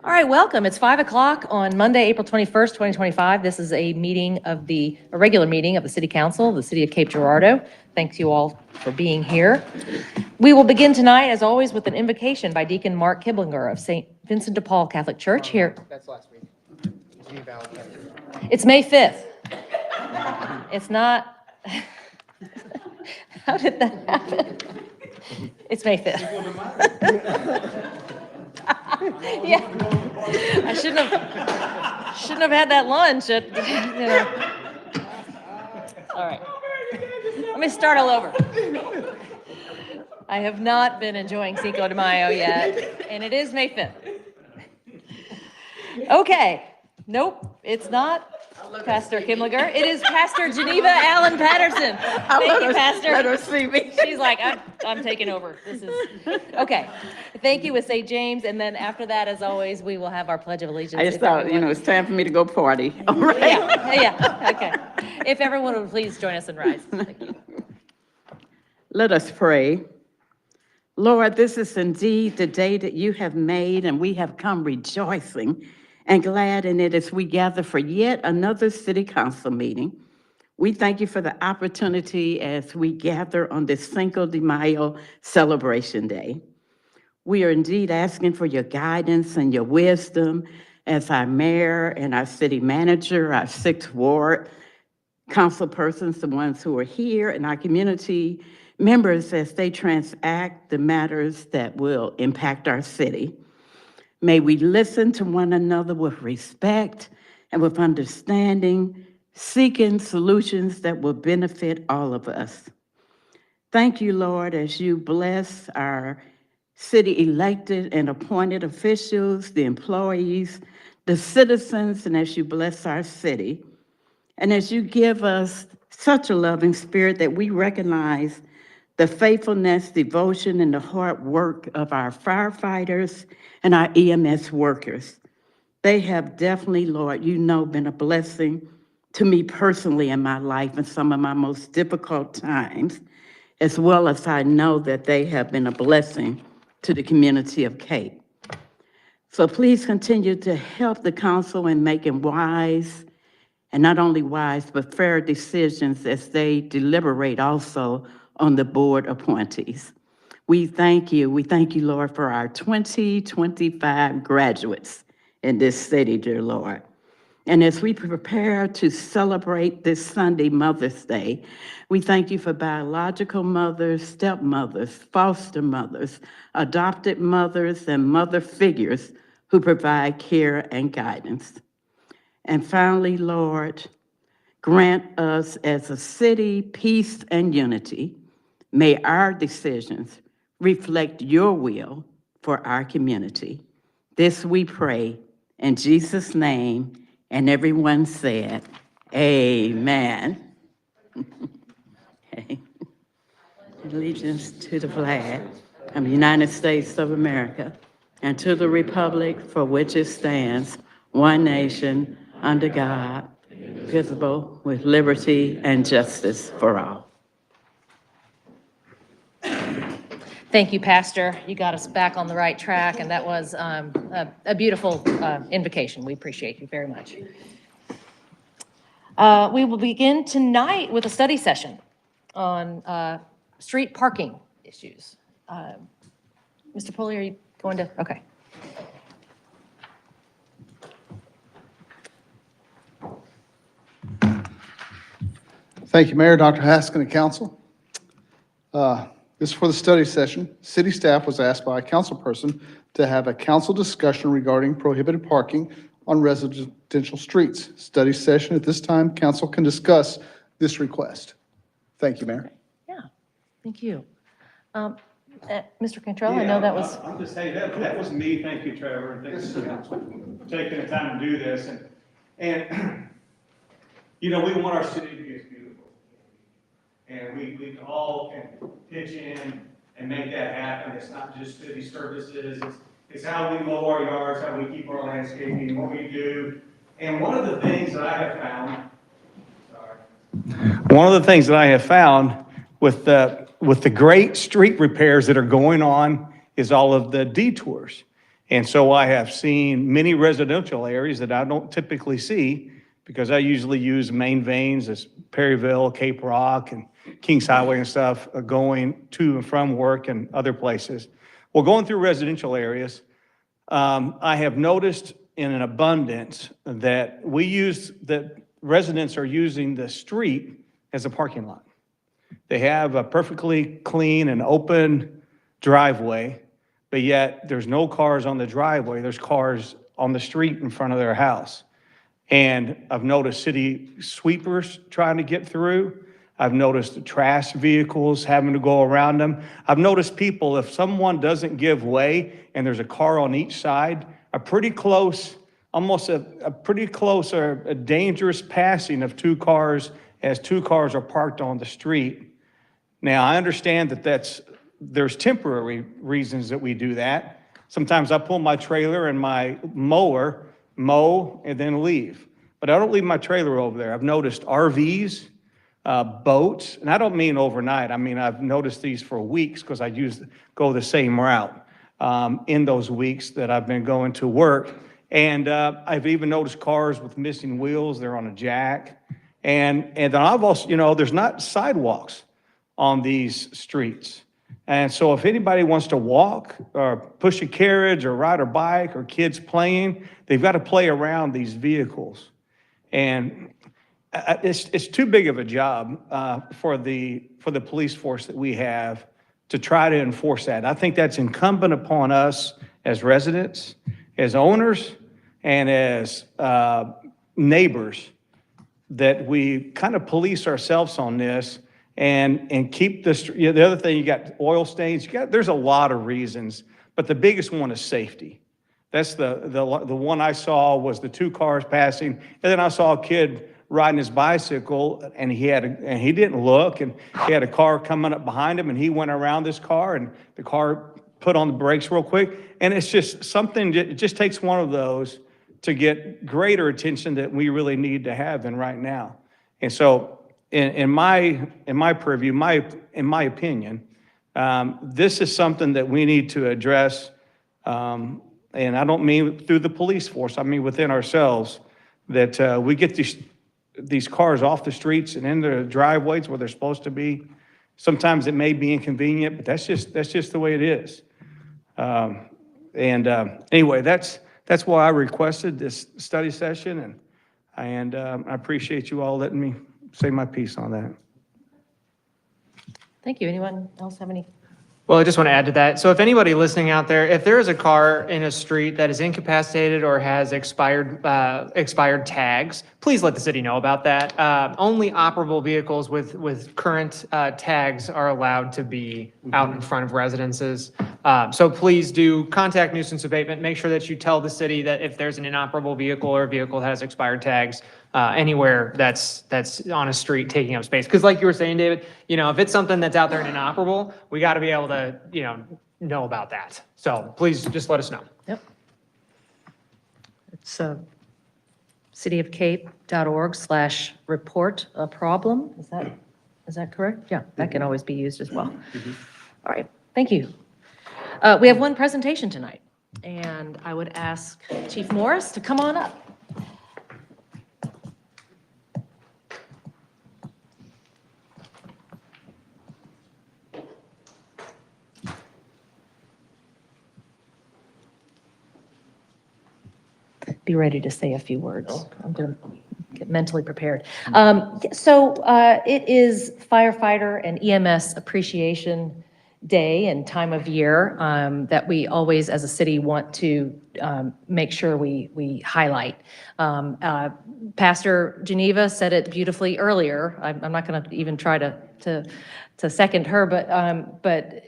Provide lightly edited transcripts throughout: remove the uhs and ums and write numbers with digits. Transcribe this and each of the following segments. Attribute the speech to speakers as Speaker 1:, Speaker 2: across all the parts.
Speaker 1: All right, welcome. It's 5 o'clock on Monday, April 21st, 2025. This is a regular meeting of the City Council of the City of Cape Girardeau. Thanks you all for being here. We will begin tonight, as always, with an invocation by Deacon Mark Kiblinger of St. Vincent de Paul Catholic Church here.
Speaker 2: That's last week.
Speaker 1: It's May 5th. It's not. How did that happen? It's May 5th. Yeah, I shouldn't have had that lunch. All right, let me start all over. I have not been enjoying Cinco de Mayo yet, and it is May 5th. Okay, nope, it's not Pastor Kiblinger. It is Pastor Geneva Allen Patterson. Thank you, Pastor.
Speaker 3: Let her see me.
Speaker 1: She's like, I'm taking over. This is okay. Thank you with St. James, and then after that, as always, we will have our Pledge of Allegiance.
Speaker 3: I just thought, it's time for me to go party. All right.
Speaker 1: Yeah, okay. If everyone would please join us and rise. Thank you.
Speaker 3: Let us pray. Lord, this is indeed the day that you have made, and we have come rejoicing and glad in it as we gather for yet another City Council meeting. We thank you for the opportunity as we gather on this Cinco de Mayo celebration day. We are indeed asking for your guidance and your wisdom as our mayor and our city manager, our 6th ward council persons, the ones who are here, and our community members as they transact the matters that will impact our city. May we listen to one another with respect and with understanding, seeking solutions that will benefit all of us. Thank you, Lord, as you bless our city elected and appointed officials, the employees, the citizens, and as you bless our city. And as you give us such a loving spirit that we recognize the faithfulness, devotion, and the hard work of our firefighters and our EMS workers. They have definitely, Lord, been a blessing to me personally in my life in some of my most difficult times, as well as I know that they have been a blessing to the community of Cape. So please continue to help the council in making wise, and not only wise, but fair decisions as they deliberate also on the board appointees. We thank you, Lord, for our 2025 graduates in this city, dear Lord. And as we prepare to celebrate this Sunday, Mother's Day, we thank you for biological mothers, stepmothers, foster mothers, adopted mothers, and mother figures who provide care and guidance. And finally, Lord, grant us as a city peace and unity. May our decisions reflect your will for our community. This we pray in Jesus' name, and everyone said, amen. Okay. Allegiance to the flag of the United States of America and to the republic for which it stands, one nation, under God, visible with liberty and justice for all.
Speaker 1: Thank you, Pastor. You got us back on the right track, and that was a beautiful invocation. We appreciate you very much. We will begin tonight with a study session on street parking issues. Mr. Pulley, are you going to? Okay.
Speaker 2: Thank you, Mayor, Dr. Haskin, and council. This is for the study session. City staff was asked by a council person to have a council discussion regarding prohibited parking on residential streets. Study session at this time, council can discuss this request. Thank you, Mayor.
Speaker 1: Yeah, thank you. Mr. Cantrell, I know that was.
Speaker 4: I'm just saying, that was me. Thank you, Trevor, and thanks for taking the time to do this. And you know, we want our city to be as beautiful. And we all can pitch in and make that happen. It's not just city services, it's how we mow our yards, how we keep our landscaping, what we do. And one of the things that I have found with the great street repairs that are going on is all of the detours. And so I have seen many residential areas that I don't typically see because I usually use main veins as Perryville, Cape Rock, and Kings Highway and stuff going to and from work and other places. Well, going through residential areas, I have noticed in an abundance that residents are using the street as a parking lot. They have a perfectly clean and open driveway, but yet there's no cars on the driveway. There's cars on the street in front of their house. And I've noticed city sweepers trying to get through. I've noticed the trash vehicles having to go around them. I've noticed people, if someone doesn't give way and there's a car on each side, a pretty close, almost a pretty close or a dangerous passing of two cars as two cars are parked on the street. Now, I understand that there's temporary reasons that we do that. Sometimes I pull my trailer and my mower, mow, and then leave. But I don't leave my trailer over there. I've noticed RVs, boats, and I don't mean overnight. I mean, I've noticed these for weeks because I go the same route in those weeks that I've been going to work. And I've even noticed cars with missing wheels. They're on a jack. And then I've also, there's not sidewalks on these streets. And so if anybody wants to walk or push a carriage or ride a bike or kids playing, they've got to play around these vehicles. And it's too big of a job for the police force that we have to try to enforce that. I think that's incumbent upon us as residents, as owners, and as neighbors, that we kind of police ourselves on this and keep this. The other thing, you got oil stains. There's a lot of reasons, but the biggest one is safety. That's the one I saw was the two cars passing, and then I saw a kid riding his bicycle, and he didn't look, and he had a car coming up behind him, and he went around this car, and the car put on the brakes real quick, and it's just something. It just takes one of those to get greater attention that we really need to have in right now. And so, in my purview, in my opinion, this is something that we need to address. And I don't mean through the police force. I mean within ourselves, that we get these cars off the streets and into the driveways where they're supposed to be. Sometimes it may be inconvenient, but that's just the way it is. Anyway, that's why I requested this study session, and I appreciate you all letting me say my piece on that.
Speaker 1: Thank you. Anyone else have any?
Speaker 5: Well, I just want to add to that. So if anybody listening out there, if there is a car in a street that is incapacitated or has expired tags, please let the city know about that. Only operable vehicles with current tags are allowed to be out in front of residences. So please do contact nuisance abatement. Make sure that you tell the city that if there's an inoperable vehicle or a vehicle that has expired tags, anywhere that's on a street taking up space. Because like you were saying, David, if it's something that's out there and inoperable, we got to be able to, know about that. So please just let us know.
Speaker 1: Yep. It's cityofcape.org/report a problem. Is that correct? Yeah, that can always be used as well. All right, thank you. We have one presentation tonight, and I would ask Chief Morris to come on up. Be ready to say a few words. I'm going to get mentally prepared. It is firefighter and EMS Appreciation Day and time of year that we always, as a city, want to make sure we highlight. Pastor Geneva said it beautifully earlier. I'm not going to even try to second her, but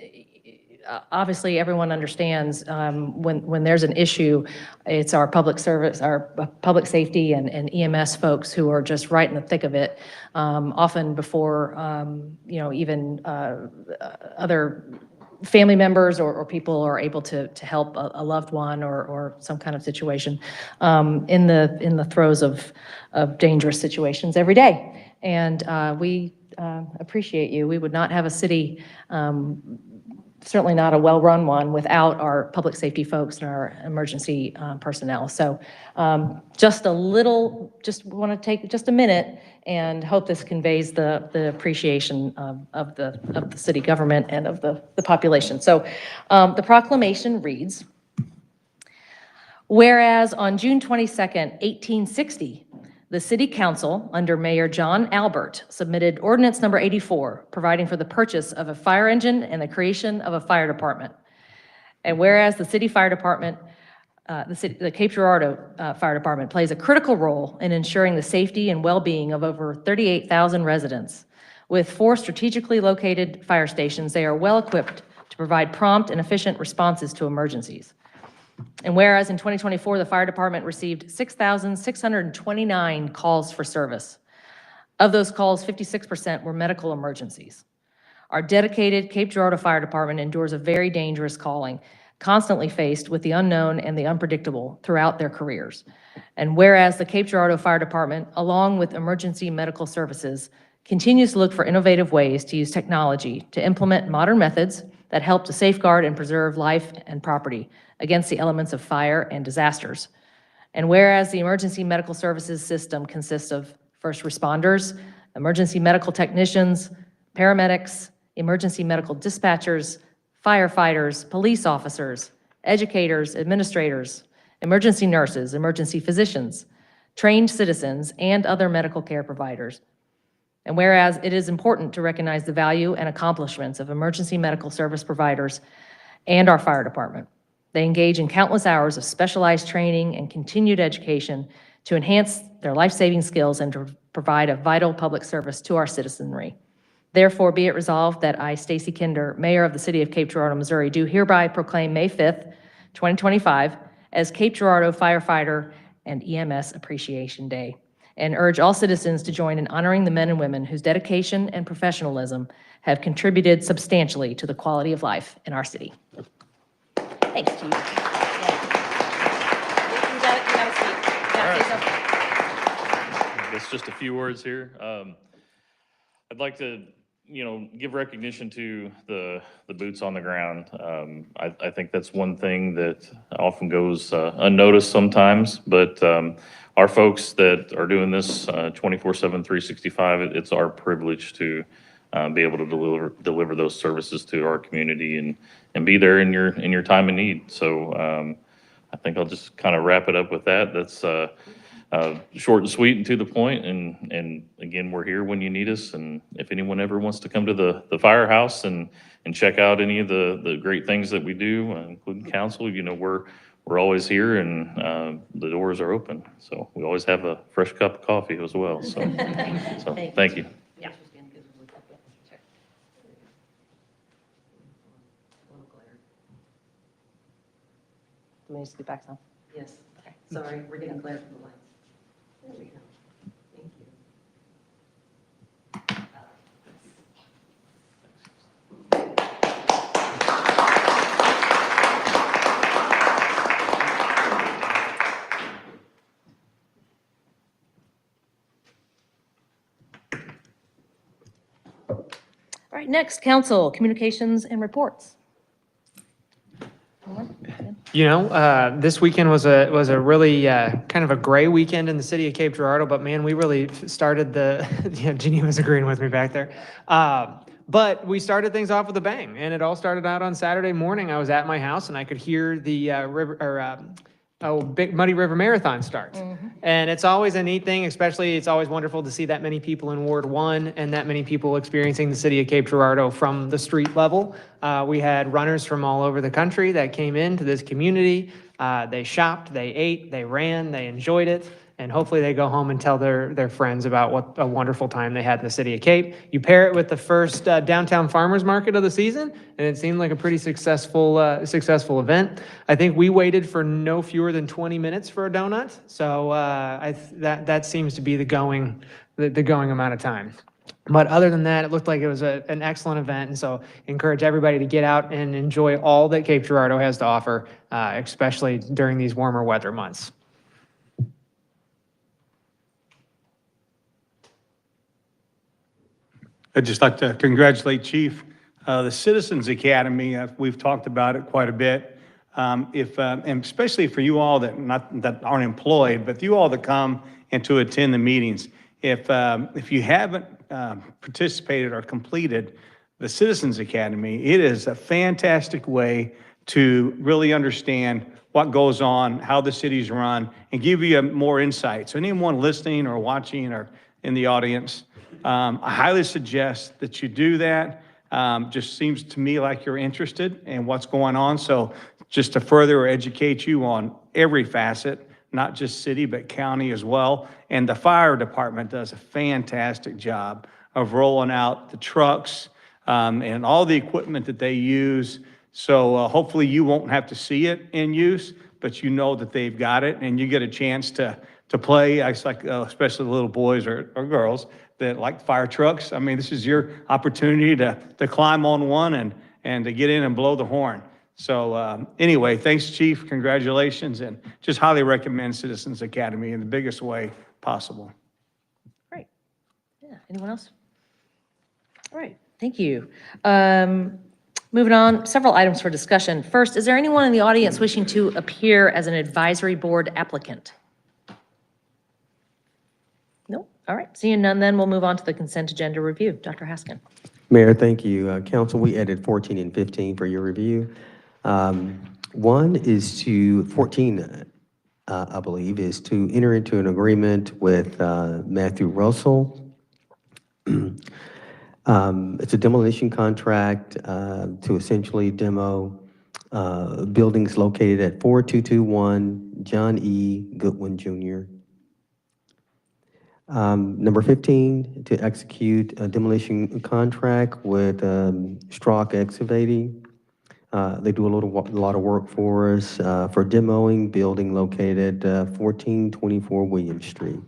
Speaker 1: obviously, everyone understands when there's an issue, it's our public service, our public safety and EMS folks who are just right in the thick of it, often before, even other family members or people are able to help a loved one or some kind of situation in the throes of dangerous situations every day. And we appreciate you. We would not have a city certainly not a well-run one without our public safety folks and our emergency personnel. So just want to take just a minute and hope this conveys the appreciation of the city government and of the population. So the proclamation reads, whereas on June 22nd, 1860, the City Council, under Mayor John Albert, submitted Ordinance Number 84, providing for the purchase of a fire engine and the creation of a fire department. And whereas the City Fire Department, the Cape Girardeau Fire Department plays a critical role in ensuring the safety and well-being of over 38,000 residents. With 4 strategically located fire stations, they are well-equipped to provide prompt and efficient responses to emergencies. And whereas in 2024, the fire department received 6,629 calls for service. Of those calls, 56% were medical emergencies. Our dedicated Cape Girardeau Fire Department endures a very dangerous calling, constantly faced with the unknown and the unpredictable throughout their careers. And whereas the Cape Girardeau Fire Department, along with emergency medical services, continues to look for innovative ways to use technology to implement modern methods that help to safeguard and preserve life and property against the elements of fire and disasters. And whereas the emergency medical services system consists of first responders, emergency medical technicians, paramedics, emergency medical dispatchers, firefighters, police officers, educators, administrators, emergency nurses, emergency physicians, trained citizens, and other medical care providers. And whereas it is important to recognize the value and accomplishments of emergency medical service providers and our fire department. They engage in countless hours of specialized training and continued education to enhance their life-saving skills and to provide a vital public service to our citizenry. Therefore, be it resolved that I, Stacy Kinder, Mayor of the City of Cape Girardeau, Missouri, do hereby proclaim May 5th, 2025 as Cape Girardeau Firefighter and EMS Appreciation Day, and urge all citizens to join in honoring the men and women whose dedication and professionalism have contributed substantially to the quality of life in our city. Thanks, Chief. You got a seat. You gotta say something.
Speaker 6: I guess just a few words here. I'd like to, give recognition to the boots on the ground. I think that's one thing that often goes unnoticed sometimes, but our folks that are doing this 24/7, 365, it's our privilege to be able to deliver those services to our community and be there in your time of need. So I think I'll just kind of wrap it up with that. That's short and sweet and to the point. And again, we're here when you need us. And if anyone ever wants to come to the firehouse and check out any of the great things that we do, including council, we're always here and the doors are open. So we always have a fresh cup of coffee as well. So thank you.
Speaker 1: Yeah. Do we need to get back some? Yes. Okay. Sorry, we're getting glare from the lights. There we go. Thank you. All right, next, council, communications and reports.
Speaker 5: This weekend was a really kind of a gray weekend in the city of Cape Girardeau, but man, we really started yeah, Geneva's agreeing with me back there. But we started things off with a bang, and it all started out on Saturday morning. I was at my house and I could hear the Big Muddy River Marathon start. And it's always a neat thing, especially it's always wonderful to see that many people in Ward 1 and that many people experiencing the city of Cape Girardeau from the street level. We had runners from all over the country that came into this community. They shopped, they ate, they ran, they enjoyed it. And hopefully they go home and tell their friends about what a wonderful time they had in the city of Cape. You pair it with the first downtown farmers market of the season, and it seemed like a pretty successful event. I think we waited for no fewer than 20 minutes for a donut, so that seems to be the going amount of time. But other than that, it looked like it was an excellent event, and so encourage everybody to get out and enjoy all that Cape Girardeau has to offer, especially during these warmer weather months.
Speaker 4: I'd just like to congratulate Chief. The Citizens Academy, we've talked about it quite a bit. And especially for you all that aren't employed, but you all that come and to attend the meetings, if you haven't participated or completed the Citizens Academy, it is a fantastic way to really understand what goes on, how the city's run, and give you more insight. So anyone listening or watching or in the audience, I highly suggest that you do that. Just seems to me like you're interested in what's going on. So just to further educate you on every facet, not just city, but county as well. And the fire department does a fantastic job of rolling out the trucks and all the equipment that they use. So hopefully you won't have to see it in use, but you know that they've got it and you get a chance to play. I like, especially the little boys or girls that like fire trucks. I mean, this is your opportunity to climb on one and to get in and blow the horn. So anyway, thanks, Chief. Congratulations, and just highly recommend Citizens Academy in the biggest way possible.
Speaker 1: Great. Yeah, anyone else? All right, thank you. Moving on, several items for discussion. First, is there anyone in the audience wishing to appear as an advisory board applicant? No? All right, seeing none, then we'll move on to the consent agenda review. Dr. Haskin.
Speaker 7: Mayor, thank you. Council, we added 14 and 15 for your review. One is 14, I believe, is to enter into an agreement with Matthew Russell. It's a demolition contract to essentially demo buildings located at 4221 John E. Goodwin Jr. Number 15, to execute a demolition contract with Strock Excavating. They do a lot of work for us for demoing building located 1424 Williams Street.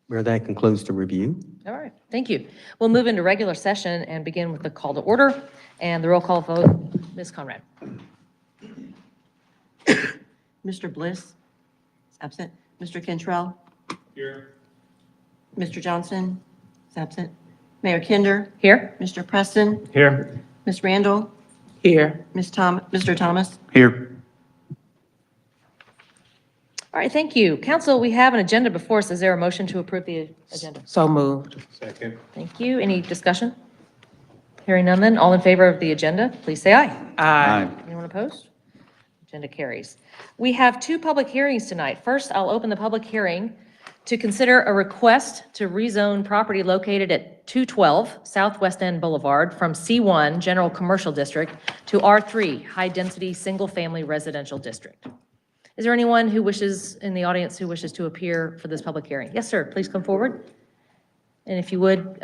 Speaker 7: Mayor, that concludes the review.
Speaker 1: All right, thank you. We'll move into regular session and begin with the call to order and the roll call vote. Ms. Conrad.
Speaker 8: Mr. Bliss is absent. Mr. Cantrell?
Speaker 4: Here.
Speaker 8: Mr. Johnson is absent. Mayor Kinder?
Speaker 1: Here?
Speaker 8: Mr. Preston?
Speaker 5: Here.
Speaker 8: Ms. Randall?
Speaker 3: Here.
Speaker 8: Mr. Thomas?
Speaker 4: Here.
Speaker 1: All right, thank you. Council, we have an agenda before us. Is there a motion to approve the agenda?
Speaker 3: So moved.
Speaker 4: Second.
Speaker 1: Thank you. Any discussion? Hearing none then, all in favor of the agenda, please say aye.
Speaker 3: Aye.
Speaker 1: Anyone opposed? Agenda carries. We have two public hearings tonight. First, I'll open the public hearing to consider a request to rezone property located at 212 Southwest End Boulevard from C1 General Commercial District to R3 High Density Single Family Residential District. Is there anyone who wishes, in the audience, who wishes to appear for this public hearing? Yes, sir, please come forward. And if you would,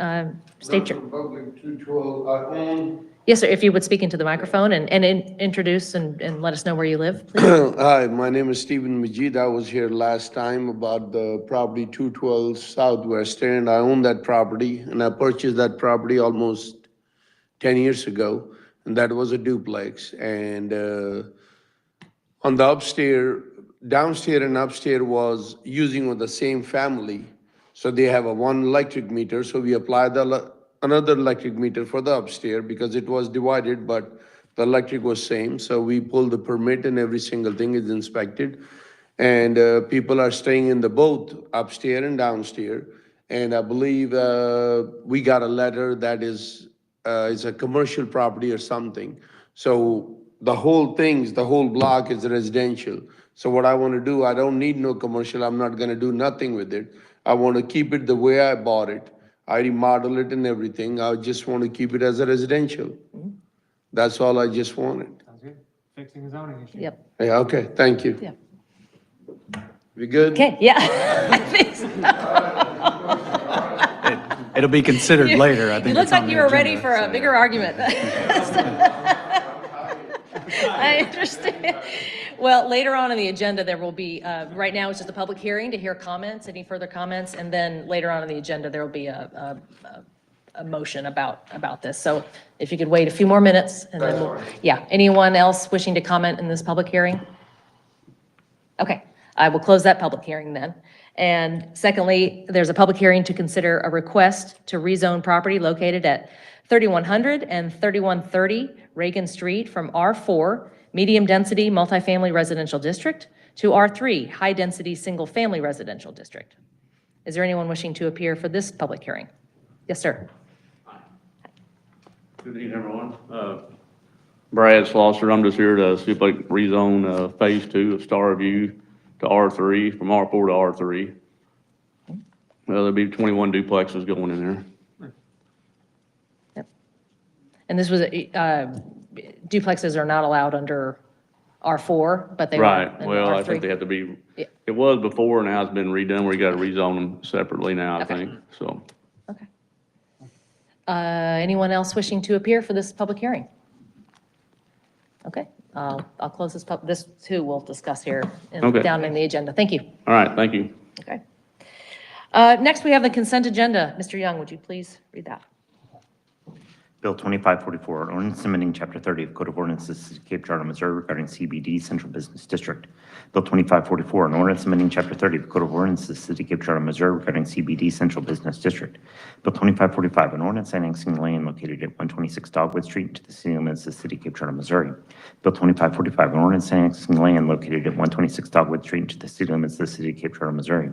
Speaker 1: state your...
Speaker 9: Public 212,
Speaker 1: Yes, sir, if you would speak into the microphone and introduce and let us know where you live, please.
Speaker 9: Hi, my name is Stephen Majid. I was here last time about the property 212 Southwest End. I own that property, and I purchased that property almost 10 years ago, and that was a duplex. And on the downstairs and upstairs was using with the same family. So they have a one electric meter, so we applied another electric meter for the upstairs because it was divided, but The electric was same, so we pulled the permit and every single thing is inspected. And people are staying in the both upstairs and downstairs. And I believe we got a letter that is a commercial property or something. So the whole block is residential. So what I want to do, I don't need no commercial. I'm not going to do nothing with it. I want to keep it the way I bought it. I remodel it and everything. I just want to keep it as a residential. That's all I just wanted.
Speaker 5: Sounds good. Fixing the zoning issue.
Speaker 1: Yep.
Speaker 9: Yeah, okay, thank you.
Speaker 1: Yeah.
Speaker 9: We good?
Speaker 1: Okay, yeah, I think so.
Speaker 10: It'll be considered later, I
Speaker 1: It
Speaker 10: think.
Speaker 1: looks
Speaker 10: it's on
Speaker 1: like
Speaker 10: the
Speaker 1: you were ready
Speaker 10: agenda,
Speaker 1: for a
Speaker 10: so,
Speaker 1: bigger argument. I understand. Well, later on in the agenda, there will be, right now, it's just a public hearing to hear comments, any further comments, and then later on in the agenda, there will be a motion about this. So if you could wait a few more minutes, and then we'll, yeah. Anyone else wishing to comment in this public hearing? Okay, I will close that public hearing then. And secondly, there's a public hearing to consider a request to rezone property located at 3100 and 3130 Reagan Street from R4, medium-density multifamily residential district, to R3, high-density single-family residential district. Is there anyone wishing to appear for this public hearing? Yes, sir.
Speaker 11: Good evening, everyone. Brad Slosser, I'm just here to see if I can rezone Phase 2 of Starview to R3, from R4 to R3. Well, there'll be 21 duplexes going in there.
Speaker 1: Yep. And this was, duplexes are not allowed under R4, but they are
Speaker 11: Right,
Speaker 1: in
Speaker 11: well, I
Speaker 1: R3.
Speaker 11: think they have to be,
Speaker 1: Yeah.
Speaker 11: it was before, now it's been redone, where you gotta rezone them separately now, I
Speaker 1: Okay.
Speaker 11: think, so.
Speaker 1: Okay. Anyone else wishing to appear for this public hearing? Okay, I'll close this too we'll discuss here
Speaker 11: Okay.
Speaker 1: down in the agenda. Thank you.
Speaker 11: All right, thank you.
Speaker 1: Okay. Next, we have the consent agenda. Mr. Young, would you please read that?
Speaker 12: Bill 2544, an ordinance amending Chapter 30 of Code of Ordinances, City of Cape Girardeau, Missouri regarding CBD Central Business District. Bill 2544, an ordinance amending Chapter 30 of Code of Ordinances, City of Cape Girardeau, Missouri regarding CBD Central Business District. Bill 2545, an ordinance annexing land located at 126 Dogwood Street into the city limits of the City of Cape Girardeau, Missouri. Bill 2545, an ordinance annexing land located at 126 Dogwood Street into the city limits of the City of Cape Girardeau, Missouri.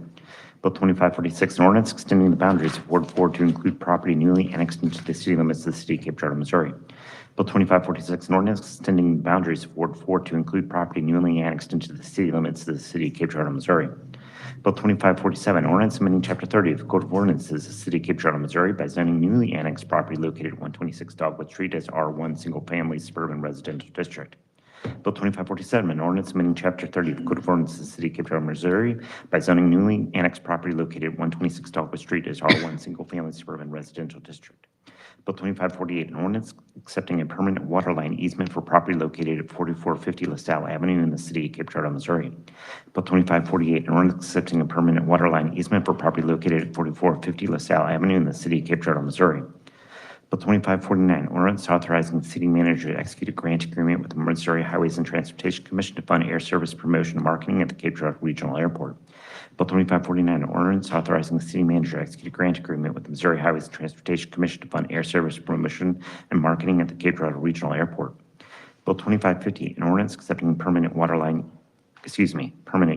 Speaker 12: Bill 2546, an ordinance extending the boundaries of Ward 4 to include property newly annexed into the city limits of the City of Cape Girardeau, Missouri. Bill 2546, an ordinance extending the boundaries of Ward 4 to include property newly annexed into the city limits of the City of Cape Girardeau, Missouri. Bill 2547, an ordinance amending Chapter 30 of the Code of Ordinances of the City of Cape Girardeau, Missouri by zoning newly annexed property located at 126 Dogwood Street as R1 Single Family Suburban Residential District. Bill 2547, an ordinance amending Chapter 30 of the Code of Ordinances of the City of Cape Girardeau, Missouri by zoning newly annexed property located at 126 Dogwood Street as R1 Single Family Suburban Residential District. Bill 2548, an ordinance accepting a permanent water line easement for property located at 4450 LaSalle Avenue in the City of Cape Girardeau, Missouri. Bill 2548, an ordinance accepting a permanent water line easement for property located at 4450 LaSalle Avenue in the City of Cape Girardeau, Missouri. Bill 2549, ordinance authorizing the city manager to execute a grant agreement with the Missouri Highways and Transportation Commission to fund air service promotion and marketing at the Cape Girardeau Regional Airport. Bill 2549, ordinance authorizing the city manager to execute a grant agreement with the Missouri Highways and Transportation Commission to fund air service promotion and marketing at the Cape Girardeau Regional Airport. Bill 2550, an ordinance accepting permanent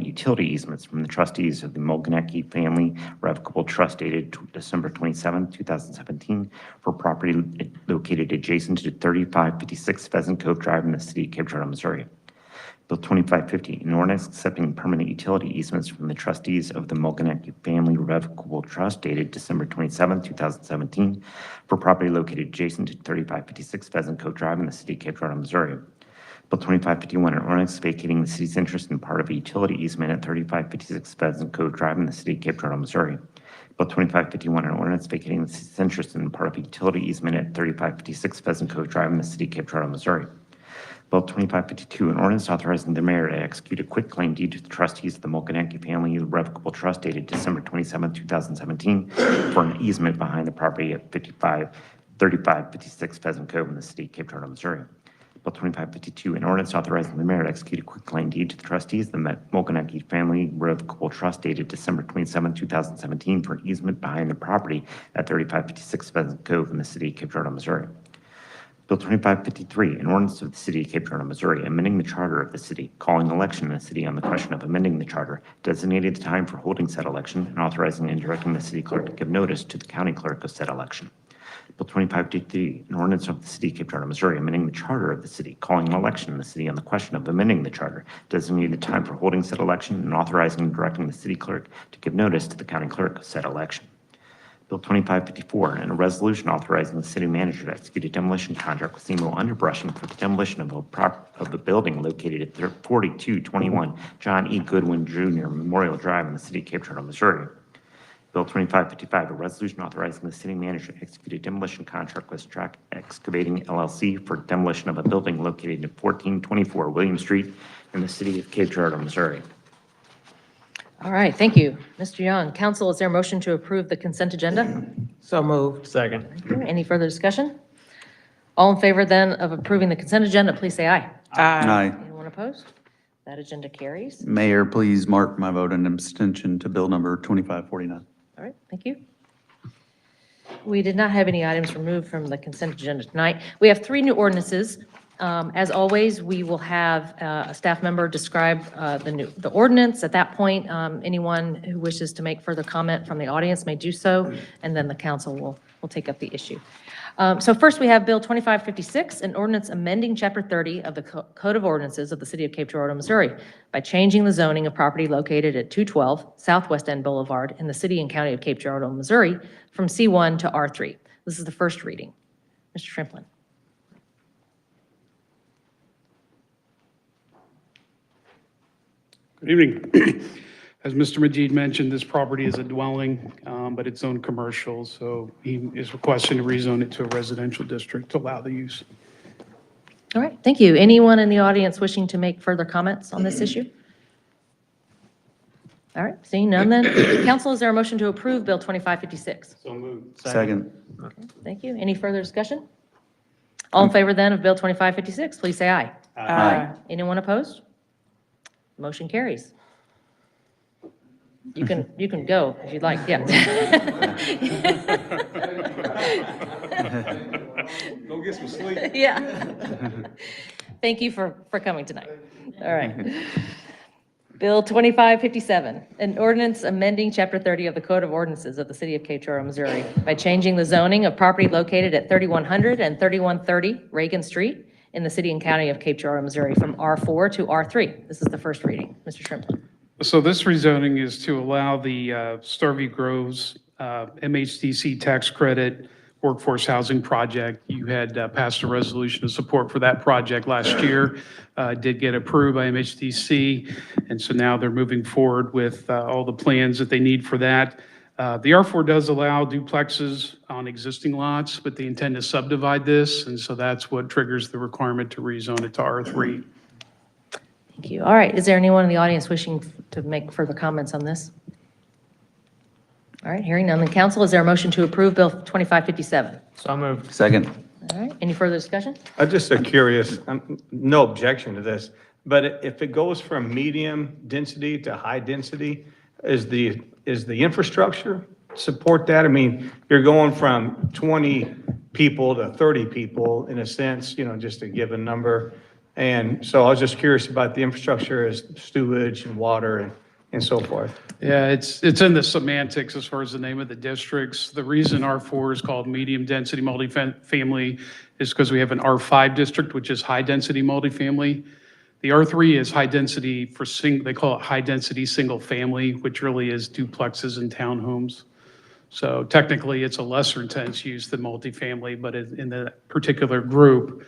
Speaker 12: utility easements from the trustees of the Mulganecki Family Revocable Trust dated December 27, 2017 for property located adjacent to 3556 Pheasant Cove Drive in the City of Cape Girardeau, Missouri. Bill 2550, an ordinance accepting permanent utility easements from the trustees of the Mulganecki Family Revocable Trust dated December 27, 2017 for property located adjacent to 3556 Pheasant Cove Drive in the City of Cape Girardeau, Missouri. Bill 2551, an ordinance vacating the city's interest in part of a utility easement at 3556 Pheasant Cove Drive in the City of Cape Girardeau, Missouri. Bill 2551, an ordinance vacating the city's interest in part of a utility easement at 3556 Pheasant Cove Drive in the City of Cape Girardeau, Missouri. Bill 2552, an ordinance authorizing the mayor to execute a quitclaim deed to the trustees of the Mulganecki Family Revocable Trust dated December 27, 2017 for an easement behind the property at 3556 Pheasant Cove in the City of Cape Girardeau, Missouri. Bill 2552, an ordinance authorizing the mayor to execute a quitclaim deed to the trustees of the Mulganecki Family Revocable Trust dated December 27, 2017 for an easement behind the property at 3556 Pheasant Cove in the City of Cape Girardeau, Missouri. Bill 2553, an ordinance of the City of Cape Girardeau, Missouri, amending the charter of the city, calling an election in the city on the question of amending the charter, designating the time for holding said election, and authorizing and directing the city clerk to give notice to the county clerk of said election. Bill 2553, an ordinance of the City of Cape Girardeau, Missouri, amending the charter of the city, calling an election in the city on the question of amending the charter, designating the time for holding said election, and authorizing and directing the city clerk to give notice to the county clerk of said election. Bill 2554, and a resolution authorizing the city manager to execute a demolition contract with Seymour Underbrushing for the demolition of a building located at 4221 John E. Goodwin Jr. Memorial Drive in the city of Cape Girardeau, Missouri. Bill 2555, a resolution authorizing the city manager to execute a demolition contract with Strack Excavating LLC for demolition of a building located at 1424 William Street in the city of Cape Girardeau, Missouri.
Speaker 1: All right, thank you. Mr. Young, council, is there a motion to approve the consent agenda?
Speaker 5: So moved. Second.
Speaker 1: Any further discussion? All in favor then of approving the consent agenda, please say aye.
Speaker 10: Aye.
Speaker 1: Anyone opposed? That agenda carries.
Speaker 10: Mayor, please mark my vote an abstention to bill number 2549.
Speaker 1: All right, thank you. We did not have any items removed from the consent agenda tonight. We have 3 new ordinances. As always, we will have a staff member describe the ordinance. At that point, anyone who wishes to make further comment from the audience may do so, and then the council will take up the issue. So first, we have Bill 2556, an ordinance amending Chapter 30 of the Code of Ordinances of the City of Cape Girardeau, Missouri, by changing the zoning of property located at 212 Southwest End Boulevard in the city and county of Cape Girardeau, Missouri, from C1 to R3. This is the first reading. Mr. Shrimplin.
Speaker 13: Good evening. As Mr. Majid mentioned, this property is a dwelling, but it's zoned commercial, so he is requesting to rezone it to a residential district to allow the use.
Speaker 1: All right, thank you. Anyone in the audience wishing to make further comments on this issue? All right, seeing none then. Council, is there a motion to approve Bill 2556?
Speaker 5: So moved.
Speaker 10: Second.
Speaker 1: Thank you. Any further discussion? All in favor then of Bill 2556, please say aye.
Speaker 10: Aye.
Speaker 1: Anyone opposed? Motion carries. You can go if you'd like, yeah.
Speaker 4: Go get some sleep.
Speaker 1: Yeah. Thank you for coming tonight. All right. Bill 2557, an ordinance amending Chapter 30 of the Code of Ordinances of the City of Cape Girardeau, Missouri by changing the zoning of property located at 3100 and 3130 Reagan Street in the city and county of Cape Girardeau, Missouri, from R4 to R3. This is the first reading. Mr. Shrimplin.
Speaker 13: So this rezoning is to allow the Starview Groves MHDC tax credit workforce housing project. You had passed a resolution of support for that project last year. Did get approved by MHDC, and so now they're moving forward with all the plans that they need for that. The R4 does allow duplexes on existing lots, but they intend to subdivide this, and so that's what triggers the requirement to rezone it to R3.
Speaker 1: Thank you. All right, is there anyone in the audience wishing to make further comments on this? All right, hearing none, the council, is there a motion to approve Bill 2557?
Speaker 5: So moved.
Speaker 10: Second.
Speaker 1: All right, any further discussion?
Speaker 4: I'm just curious, no objection to this, but if it goes from medium density to high density, is the infrastructure support that? I mean, you're going from 20 people to 30 people in a sense, just to give a number. And so I was just curious about the infrastructure as sewage and water and so forth.
Speaker 13: Yeah, it's in the semantics as far as the name of the districts. The reason R4 is called medium density multifamily is because we have an R5 district, which is high density multifamily. The R3 is high density they call it high density single family, which really is duplexes and townhomes. So technically it's a lesser intense use than multifamily, but in the particular group,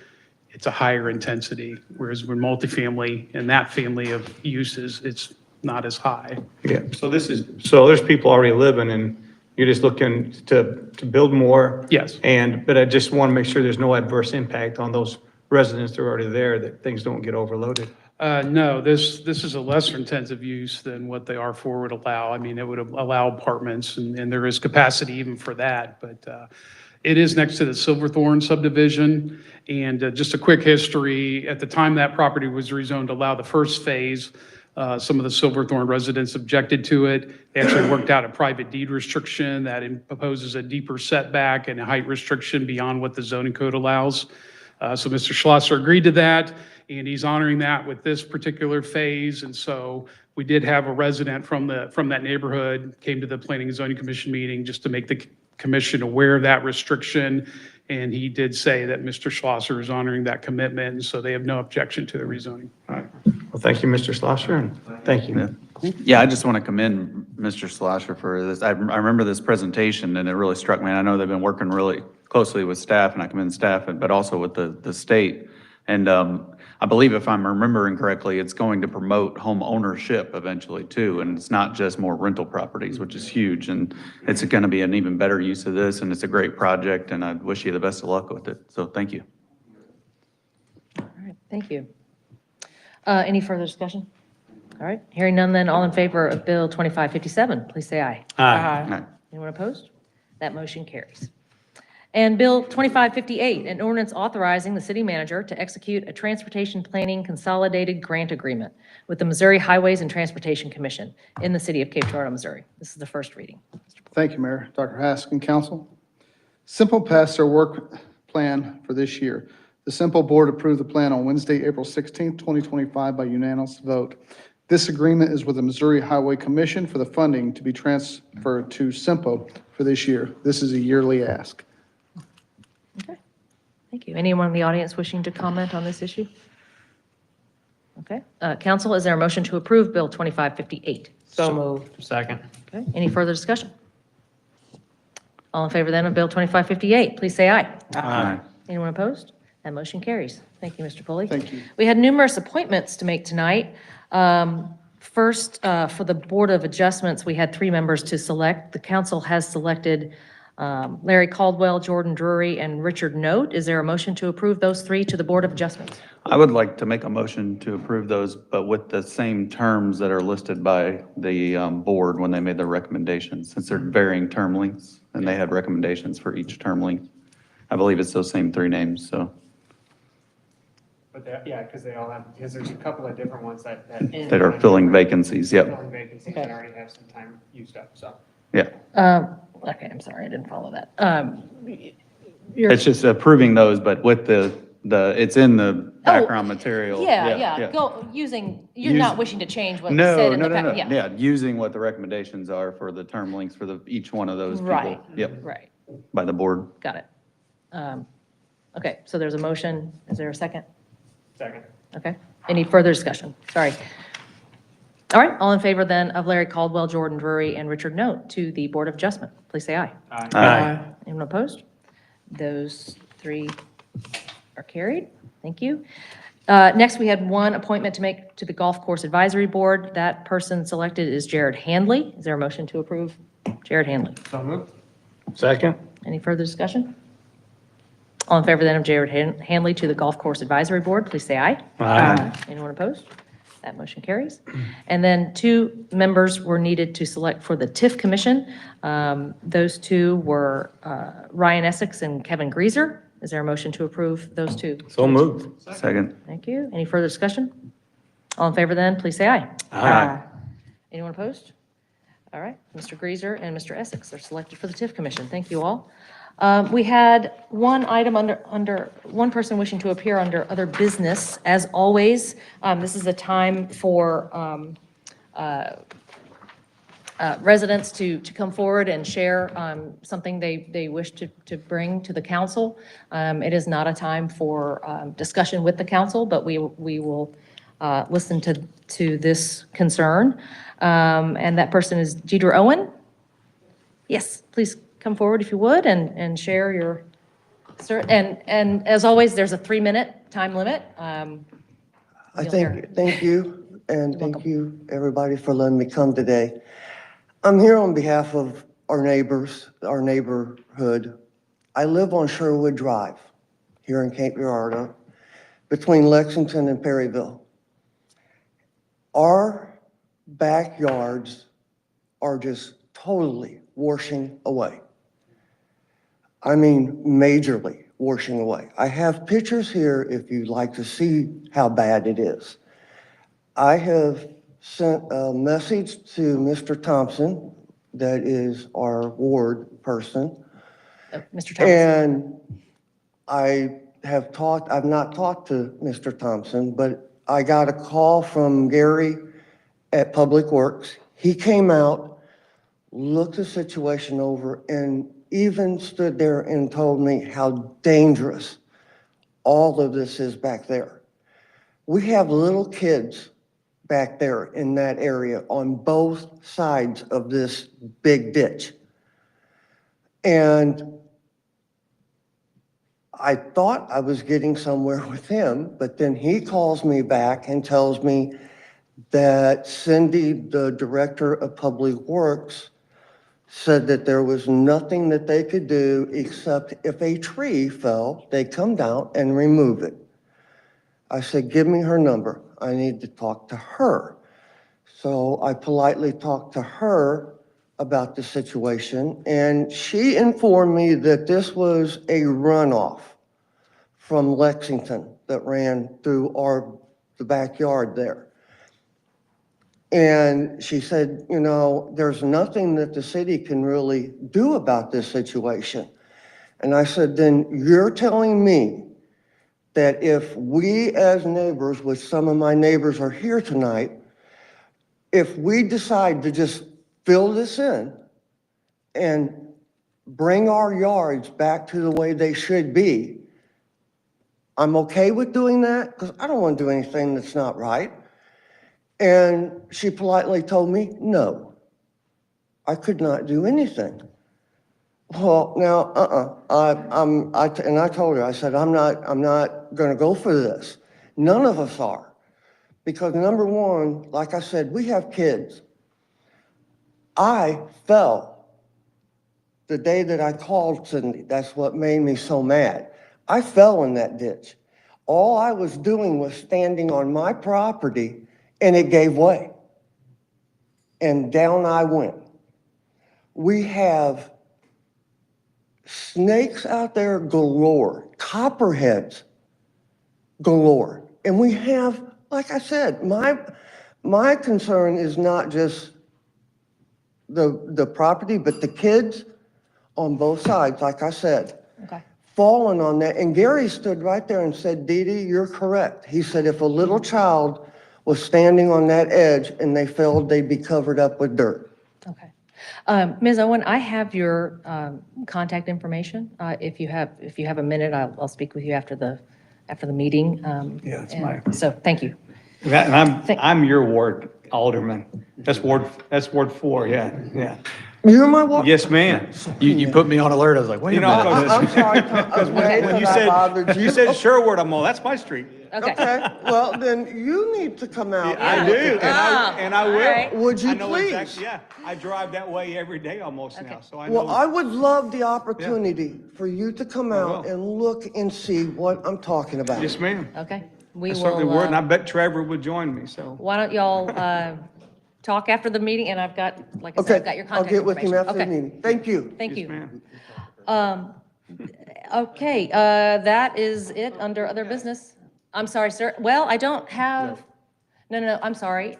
Speaker 13: it's a higher intensity. Whereas when multifamily and that family of uses, it's not as high.
Speaker 4: Yeah, so there's people already living and you're just looking to build more?
Speaker 13: Yes.
Speaker 4: But I just want to make sure there's no adverse impact on those residents that are already there, that things don't get overloaded.
Speaker 13: No, this is a lesser intensive use than what the R4 would allow. I mean, it would allow apartments and there is capacity even for that, but it is next to the Silverthorne subdivision. And just a quick history, at the time that property was rezoned to allow the first phase, some of the Silverthorne residents objected to it. They actually worked out a private deed restriction that imposes a deeper setback and a height restriction beyond what the zoning code allows. So Mr. Schlosser agreed to that, and he's honoring that with this particular phase. And so we did have a resident from that neighborhood came to the Planning and Zoning Commission meeting just to make the commission aware of that restriction. And he did say that Mr. Schlosser is honoring that commitment, and so they have no objection to the rezoning.
Speaker 4: All right. Well, thank you, Mr. Schlosser, and thank you.
Speaker 10: Yeah, I just want to commend Mr. Slasher for this. I remember this presentation, and it really struck me. And I know they've been working really closely with staff, and I commend staff, but also with the state. And I believe, if I'm remembering correctly, it's going to promote home ownership eventually too. And it's not just more rental properties, which is huge. And it's going to be an even better use of this, and it's a great project, and I wish you the best of luck with it. So thank you.
Speaker 1: All right, thank you. Any further discussion? All right, hearing none then, all in favor of Bill 2557, please say aye.
Speaker 10: Aye.
Speaker 1: Anyone opposed? That motion carries. And Bill 2558, an ordinance authorizing the city manager to execute a transportation planning consolidated grant agreement with the Missouri Highways and Transportation Commission in the city of Cape Girardeau, Missouri. This is the first reading.
Speaker 2: Thank you, Mayor. Dr. Haskell, council. Simple passed their work plan for this year. The Simple Board approved the plan on Wednesday, April 16th, 2025 by unanimous vote. This agreement is with the Missouri Highway Commission for the funding to be transferred to Simple for this year. This is a yearly ask.
Speaker 1: Okay, thank you. Anyone in the audience wishing to comment on this issue? Okay, council, is there a motion to approve Bill 2558?
Speaker 5: So moved. Second.
Speaker 1: Okay, any further discussion? All in favor then of Bill 2558, please say aye.
Speaker 10: Aye.
Speaker 1: Anyone opposed? That motion carries. Thank you, Mr. Pulley.
Speaker 2: Thank you.
Speaker 1: We had numerous appointments to make tonight. First, for the Board of Adjustments, we had 3 members to select. The council has selected Larry Caldwell, Jordan Drury, and Richard Note. Is there a motion to approve those 3 to the Board of Adjustments?
Speaker 10: I would like to make a motion to approve those, but with the same terms that are listed by the board when they made their recommendations, since they're varying term lengths, and they had recommendations for each term length. I believe it's those same 3 names, so.
Speaker 5: But yeah, because they all have, because there's a couple of different ones that.
Speaker 10: That are filling vacancies, yep.
Speaker 5: Filling vacancies that already have some time used up, so.
Speaker 10: Yeah.
Speaker 1: Okay, I'm sorry, I didn't follow that.
Speaker 10: It's just approving those, but with it's in the background material.
Speaker 1: Yeah, go, you're not wishing to change what was said
Speaker 10: No,
Speaker 1: in the.
Speaker 10: yeah, using what the recommendations are for the term lengths for each one of those people.
Speaker 1: Right.
Speaker 10: Yep,
Speaker 1: Right,
Speaker 10: by the board.
Speaker 1: got it. Okay, so there's a motion. Is there a second?
Speaker 5: Second.
Speaker 1: Okay, any further discussion? Sorry. All right, all in favor then of Larry Caldwell, Jordan Drury, and Richard Note to the Board of Adjustment, please say aye.
Speaker 10: Aye.
Speaker 1: Anyone opposed? Those 3 are carried. Thank you. Next, we had 1 appointment to make to the Golf Course Advisory Board. That person selected is Jared Handley. Is there a motion to approve Jared Handley?
Speaker 5: So moved.
Speaker 4: Second?
Speaker 1: Any further discussion? All in favor then of Jared Handley to the Golf Course Advisory Board, please say aye.
Speaker 4: Aye.
Speaker 1: Anyone opposed? That motion carries. And then 2 members were needed to select for the TIF Commission. Those 2 were Ryan Essex and Kevin Greaser. Is there a motion to approve those 2?
Speaker 4: So moved.
Speaker 10: Second.
Speaker 1: Thank you. Any further discussion? All in favor then, please say aye.
Speaker 4: Aye.
Speaker 1: Anyone opposed? All right, Mr. Greaser and Mr. Essex are selected for the TIF Commission. Thank you all. We had 1 item under 1 person wishing to appear under other business. As always, this is a time for residents to come forward and share something they wish to bring to the council. It is not a time for discussion with the council, but we will listen to this concern. And that person is Deidre Owen. Yes, please come forward if you would and share your, and as always, there's a 3-minute time limit.
Speaker 14: Thank you, and thank you, everybody, for letting me come today. I'm here on behalf of our neighbors, our neighborhood. I live on Sherwood Drive here in Cape Girardeau, between Lexington and Perryville. Our backyards are just totally washing away. I mean, majorly washing away. I have pictures here if you'd like to see how bad it is. I have sent a message to Mr. Thompson, that is our ward person.
Speaker 1: Mr. Thompson.
Speaker 14: And I I've not talked to Mr. Thompson, but I got a call from Gary at Public Works. He came out, looked the situation over, and even stood there and told me how dangerous all of this is back there. We have little kids back there in that area on both sides of this big ditch. And I thought I was getting somewhere with him, but then he calls me back and tells me that Cindy, the Director of Public Works, said that there was nothing that they could do except if a tree fell, they'd come down and remove it. I said, give me her number. I need to talk to her. So I politely talked to her about the situation, and she informed me that this was a runoff from Lexington that ran through the backyard there. And she said, you know, there's nothing that the city can really do about this situation. And I said, then you're telling me that if we as neighbors, which some of my neighbors are here tonight, if we decide to just fill this in and bring our yards back to the way they should be, I'm okay with doing that because I don't want to do anything that's not right. And she politely told me, no, I could not do anything. Well, now, and I told her, I said, I'm not going to go for this. None of us are. Because number one, like I said, we have kids. I fell the day that I called Cindy. That's what made me so mad. I fell in that ditch. All I was doing was standing on my property, and it gave way. And down I went. We have snakes out there galore, copperheads galore. And we have, like I said, my concern is not just the property, but the kids on both sides, like I said.
Speaker 1: Okay.
Speaker 14: Falling on that. And Gary stood right there and said, Dee Dee, you're correct. He said, if a little child was standing on that edge and they fell, they'd be covered up with dirt.
Speaker 1: Okay. Ms. Owen, I have your contact information. If you have a minute, I'll speak with you after the meeting.
Speaker 4: Yeah, it's
Speaker 1: and
Speaker 4: mine.
Speaker 1: So, thank you.
Speaker 4: And I'm your ward alderman. That's Ward 4, yeah.
Speaker 14: You're my wife?
Speaker 4: Yes, ma'am.
Speaker 11: You put me on alert. I was like, wait a minute.
Speaker 14: I'm sorry, Tom.
Speaker 4: Because when
Speaker 14: that
Speaker 4: you
Speaker 14: I bothered
Speaker 4: said, you said Sherwood, I'm all, that's my street.
Speaker 1: Okay.
Speaker 14: Okay, well, then you need to come out.
Speaker 4: I do, and I
Speaker 1: all right.
Speaker 4: will.
Speaker 14: Would you
Speaker 4: I know
Speaker 14: please?
Speaker 4: exactly- Yeah, I drive that way every day almost now, so I
Speaker 14: Well,
Speaker 4: know.
Speaker 14: I would love the opportunity for you to come out
Speaker 4: will.
Speaker 14: and look and see what I'm talking about.
Speaker 4: Yes, ma'am.
Speaker 1: Okay. We
Speaker 4: I
Speaker 1: will.
Speaker 4: certainly would, and I bet Trevor would join me, so.
Speaker 1: Why don't y'all talk after the meeting, and I've got, like I said,
Speaker 14: Okay,
Speaker 1: I've got your
Speaker 14: I'll
Speaker 1: contact
Speaker 14: get with him
Speaker 1: information.
Speaker 14: after the
Speaker 1: Okay.
Speaker 14: meeting. Thank you.
Speaker 1: Thank
Speaker 4: Yes,
Speaker 1: you.
Speaker 4: ma'am.
Speaker 1: Okay, that is it under other business. I'm sorry, sir. Well, I don't have, no, I'm sorry.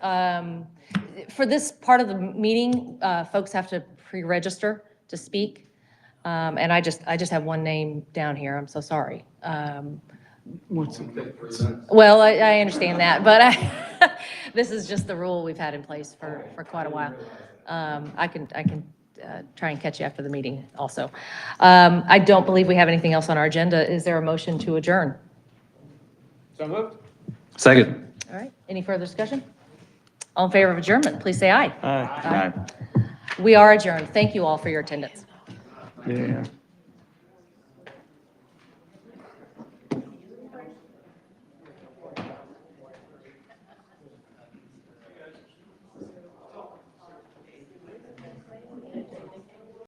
Speaker 1: For this part of the meeting, folks have to pre-register to speak. And I just have one name down here. I'm so sorry. Well, I understand that, but this is just the rule we've had in place for quite a while. I can try and catch you after the meeting also. I don't believe we have anything else on our agenda. Is there a motion to adjourn?
Speaker 5: So moved.
Speaker 10: Second.
Speaker 1: All right, any further discussion? All in favor of adjournment, please say aye.
Speaker 10: Aye.
Speaker 1: We are adjourned. Thank you all for your attendance.
Speaker 4: Yeah.